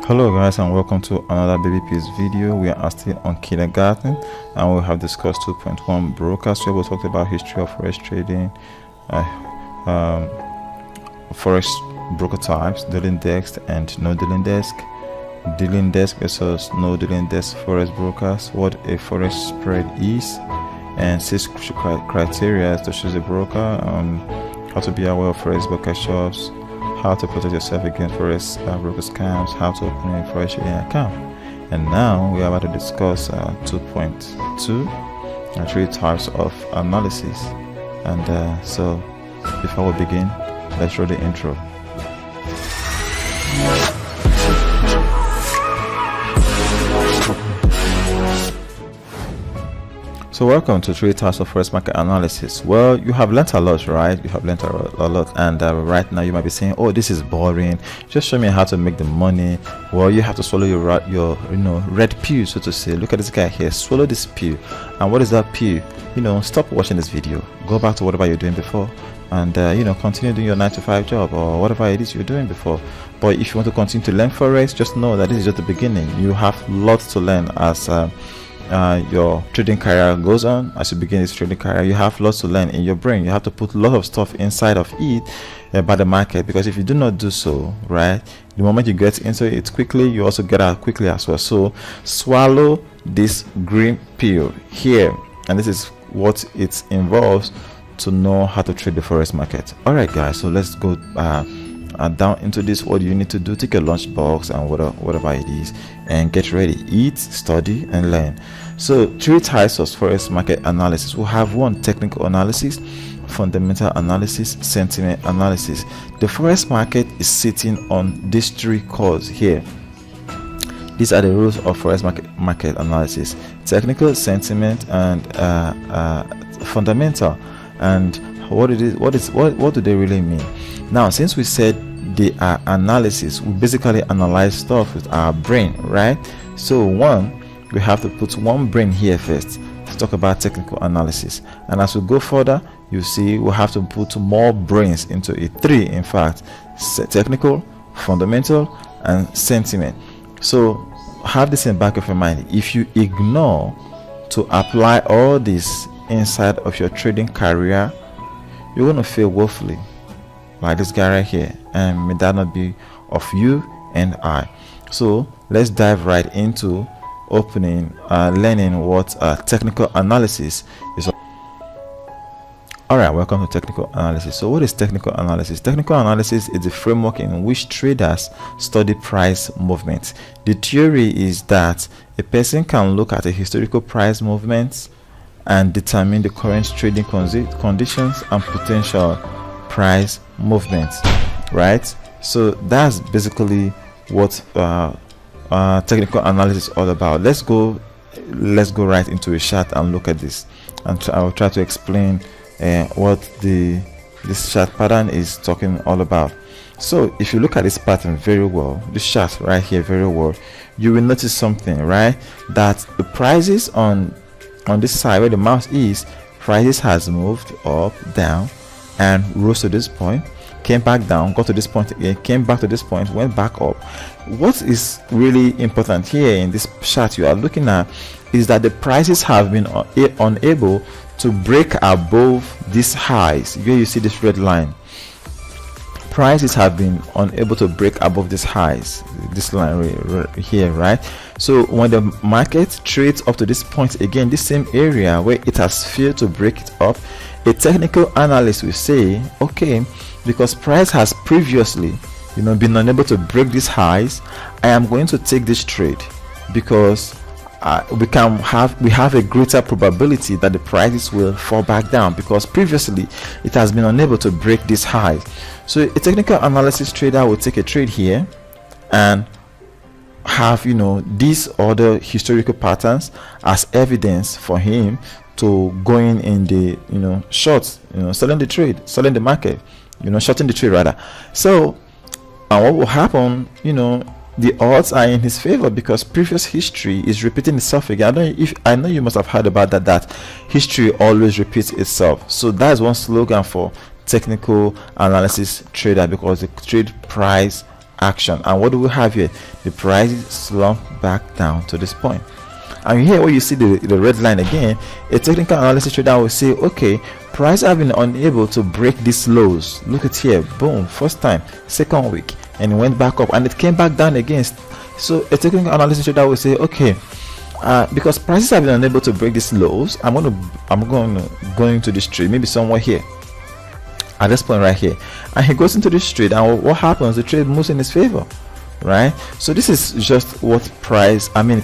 Hello guys, and welcome to another Babypips video. We are still on kindergarten and we have discussed 2.1 brokers, where we talked about history of forex trading, forex broker types, dealing desk and no dealing desk, dealing desk versus no dealing desk forex brokers, what a forex spread is, and 6 criteria to choose a broker, how to be aware of forex broker shops, how to protect yourself against forex broker scams, how to open a forex trading account. And now we are about to discuss 2.2, 3 types of analysis. And so before we begin, let's roll the intro. So welcome to 3 types of forex market analysis. Well, you have learnt a lot, right? You have learnt a lot, and right now you might be saying, oh, this is boring, just show me how to make the money. Well, you have to swallow your red pill, so to say. Look at this guy here, swallow this pill. And what is that pill? Stop watching this video, go back to whatever you're doing before, and continue doing your 9-to-5 job or whatever it is you're doing before. But if you want to continue to learn forex, just know that this is just the beginning. You have lots to learn as your trading career goes on. As you begin this trading career, you have lots to learn in your brain. You have to put a lot of stuff inside of it about the market, because if you do not do so, right, the moment you get into it quickly, you also get out quickly as well. So swallow this green pill here, and this is what it involves to know how to trade the forex market. All right guys, so let's go down into this. What do you need to do? Take a lunch box and whatever it is, and get ready. Eat, study, and learn. So 3 types of forex market analysis. We have 1, technical analysis, fundamental analysis, sentiment analysis. The forex market is sitting on these 3 cores here. These are the rules of forex market analysis: technical, sentiment, and fundamental. And what do they really mean? Now, since we said they are analysis, we basically analyze stuff with our brain, right? So we have to put 1 brain here first to talk about technical analysis, and as we go further, you see we have to put more brains into it. 3 in fact: technical, fundamental, and sentiment. So have this in the back of your mind. If you ignore to apply all this inside of your trading career, you're going to fail woefully, like this guy right here, and may that not be of you and I. So let's dive right into learning what technical analysis is. All right, welcome to technical analysis. So what is technical analysis? Technical analysis is the framework in which traders study price movements. The theory is that a person can look at a historical price movements and determine the current trading conditions and potential price movements, right? So that's basically what technical analysis is all about. Let's go right into a chart and look at this, and I'll try to explain what this chart pattern is talking all about. So if you look at this pattern very well, this chart right here very well, you will notice something, right? That the prices on this side where the mouse is, prices has moved up, down, and rose to this point, came back down, got to this point again, came back to this point, went back up. What is really important here in this chart you are looking at is that the prices have been unable to break above these highs. Where you see this red line, prices have been unable to break above these highs, this line right here, right? So when the market trades up to this point again, this same area where it has failed to break it up, a technical analyst will say, okay, because price has previously been unable to break these highs, I am going to take this trade, because we have a greater probability that the prices will fall back down, because previously it has been unable to break these highs. So a technical analysis trader will take a trade here and have these other historical patterns as evidence for him to going in the shorts, selling the trade, selling the market, shorting the trade rather. So and what will happen, the odds are in his favor, because previous history is repeating itself again. I know you must have heard about that history always repeats itself. So that's one slogan for technical analysis trader, because they trade price action. And what do we have here? The price slump back down to this point. And here where you see the red line again, a technical analysis trader will say, okay, price have been unable to break these lows. Look at here, boom, first time, second week, and it went back up and it came back down again. So a technical analysis trader will say, okay, because prices have been unable to break these lows, I'm going to this trade, maybe somewhere here at this point right here, and he goes into this trade, and what happens? The trade moves in his favor, right? So this is just what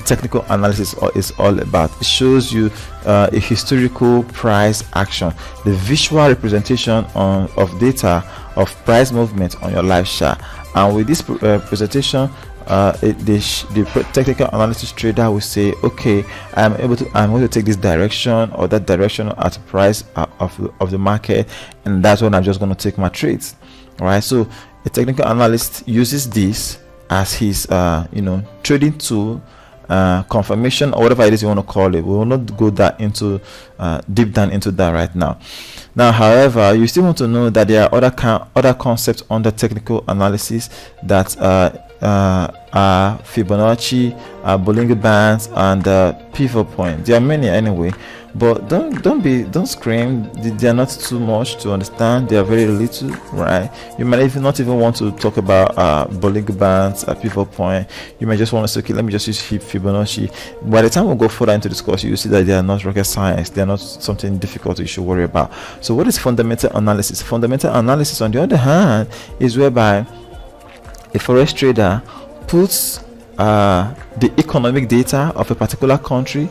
technical analysis is all about. It shows you a historical price action, the visual representation of data of price movement on your live chart. And with this presentation, the technical analysis trader will say, okay, I'm going to take this direction or that direction at the price of the market, and that's when I'm just going to take my trades. All right, so a technical analyst uses this as his trading tool, confirmation, or whatever it is you want to call it. We will not go deep down into that right now. However, you still want to know that there are other concepts under technical analysis that are Fibonacci, Bollinger Bands, and pivot point. There are many anyway, but don't scream. They are not too much to understand. They are very little, right? You might not even want to talk about Bollinger Bands, pivot point. You might just want to say, okay, let me just use Fibonacci. By the time we go further into this course, you see that they are not rocket science. They are not something difficult you should worry about. So what is fundamental analysis? Fundamental analysis, on the other hand, is whereby a forex trader puts the economic data of a particular country,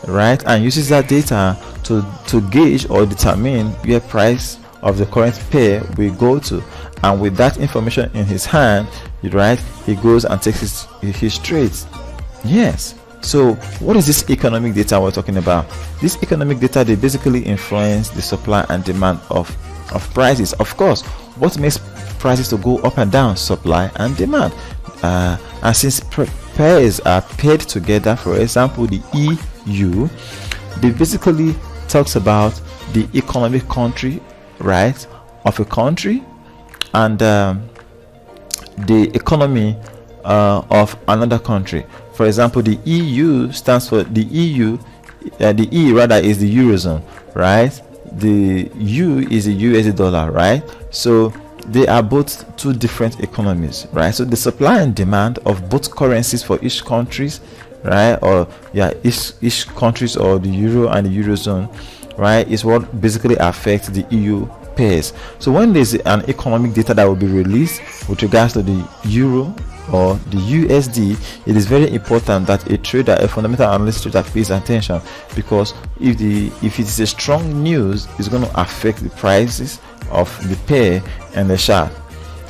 right, and uses that data to gauge or determine where price of the current pair will go to. And with that information in his hand, right, he goes and takes his trades. Yes. So what is this economic data we're talking about? This economic data, they basically influence the supply and demand of prices. Of course, what makes prices to go up and down? Supply and demand. And since pairs are paired together, for example the EU, they basically talks about the economic country, right, of a country, and the economy of another country. For example, the EU stands for the EU, the E rather is the Eurozone, right? The U is the USD dollar, right? So they are both two different economies, right? So the supply and demand of both currencies for each countries, right, or each countries, or the euro and the eurozone, right, is what basically affects the EU pairs. So when there's an economic data that will be released with regards to the euro or the USD, it is very important that a trader, a fundamental analyst trader, pays attention, because if it is a strong news, it's going to affect the prices of the pair and the chart.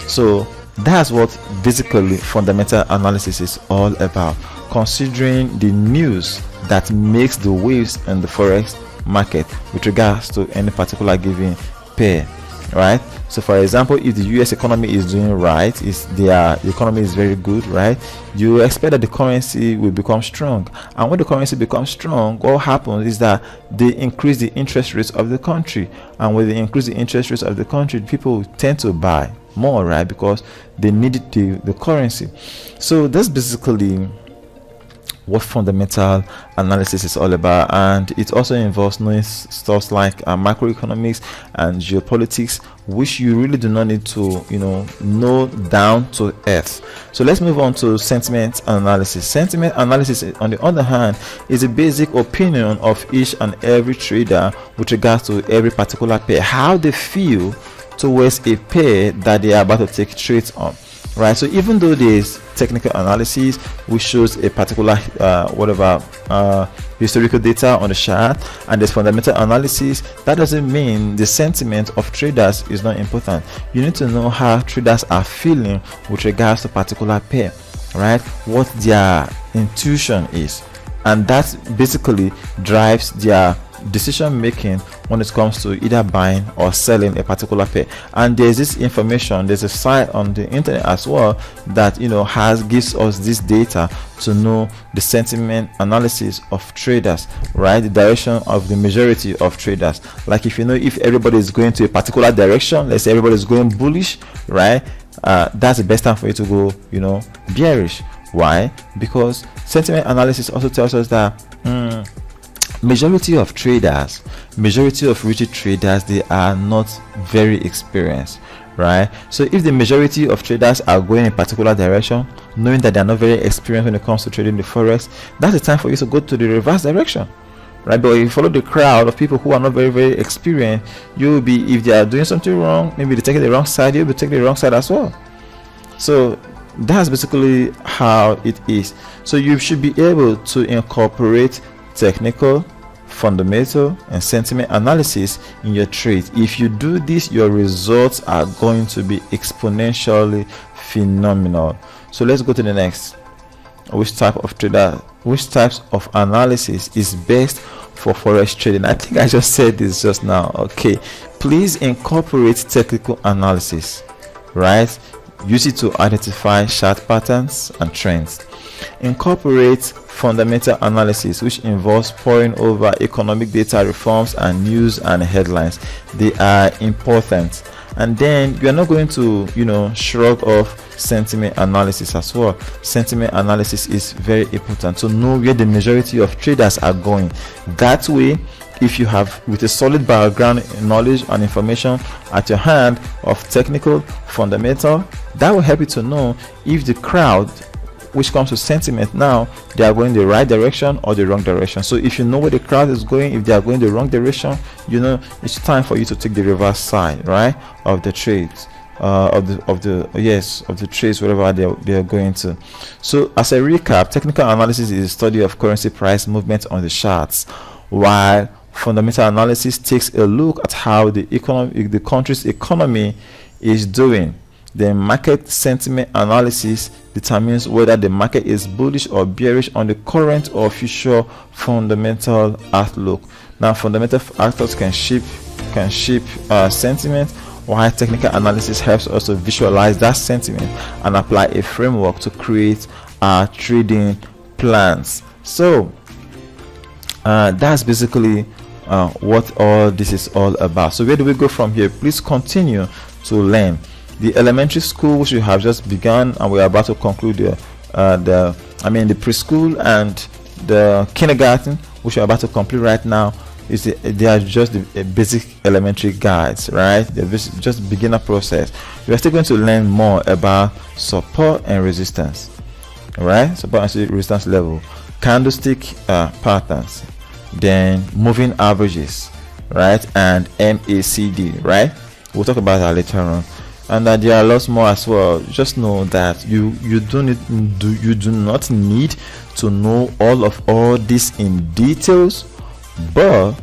So that's what basically fundamental analysis is all about, considering the news that makes the waves in the forex market with regards to any particular given pair, right? So for example, if the US economy is doing right, the economy is very good, right, you expect that the currency will become strong. And when the currency becomes strong, what happens is that they increase the interest rates of the country, and when they increase the interest rates of the country, people tend to buy more, right, because they need the currency. So that's basically what fundamental analysis is all about, and it also involves knowing stuff like macroeconomics and geopolitics, which you really do not need to know down to earth. So let's move on to sentiment analysis. Sentiment analysis, on the other hand, is a basic opinion of each and every trader with regards to every particular pair, how they feel towards a pair that they are about to take trades on, right? So even though there's technical analysis which shows a particular historical data on the chart, and there's fundamental analysis, that doesn't mean the sentiment of traders is not important. You need to know how traders are feeling with regards to a particular pair, right, what their intuition is, and that basically drives their decision making when it comes to either buying or selling a particular pair. And there's this information, there's a site on the internet as well that gives us this data to know the sentiment analysis of traders, right, the direction of the majority of traders. Like if everybody is going to a particular direction, let's say everybody is going bullish, right, that's the best time for you to go, bearish. Why? Because sentiment analysis also tells us that majority of rich traders, they are not very experienced, right? So if the majority of traders are going in a particular direction, knowing that they are not very experienced when it comes to trading the forex, that's the time for you to go to the reverse direction, right? But if you follow the crowd of people who are not very experienced, you'll be, if they are doing something wrong, maybe they're taking the wrong side, you'll be taking the wrong side as well. So that's basically how it is. So you should be able to incorporate technical, fundamental, and sentiment analysis in your trades. If you do this, your results are going to be exponentially phenomenal. So let's go to the next. Which types of analysis is best for forex trading? I think I just said this just now. Okay, please incorporate technical analysis, right? Use it to identify chart patterns and trends. Incorporate fundamental analysis, which involves poring over economic data, reforms, and news and headlines. They are important. And then you are not going to shrug off sentiment analysis as well. Sentiment analysis is very important to know where the majority of traders are going. That way, if you have with a solid background knowledge and information at your hand of technical, fundamental, that will help you to know if the crowd, which comes to sentiment now, they are going the right direction or the wrong direction. So if you know where the crowd is going, if they are going the wrong direction, it's time for you to take the reverse side, right, of the trades, of the trades, wherever they are going to. So as a recap, technical analysis is a study of currency price movement on the charts, while fundamental analysis takes a look at how the country's economy is doing. The market sentiment analysis determines whether the market is bullish or bearish on the current or future fundamental outlook. Now, fundamental factors can shape sentiment, while technical analysis helps us to visualize that sentiment and apply a framework to create our trading plans. So that's basically what all this is all about. So where do we go from here? Please continue to learn. The elementary school, which we have just begun, and we are about to conclude the preschool and the kindergarten, which we are about to complete right now, they are just the basic elementary guides, right? They're just beginner process. We are still going to learn more about support and resistance, right? Support and resistance level, candlestick patterns, then moving averages, right, and MACD, right? We'll talk about that later on. And there are lots more as well. Just know that you do not need to know all this in details, but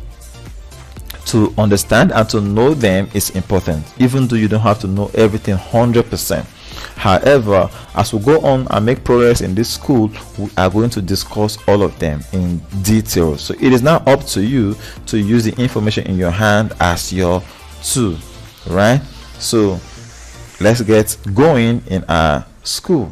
to understand and to know them is important, even though you don't have to know everything 100%. However, as we go on and make progress in this school, we are going to discuss all of them in detail. So it is now up to you to use the information in your hand as your tool, right? So let's get going in our school.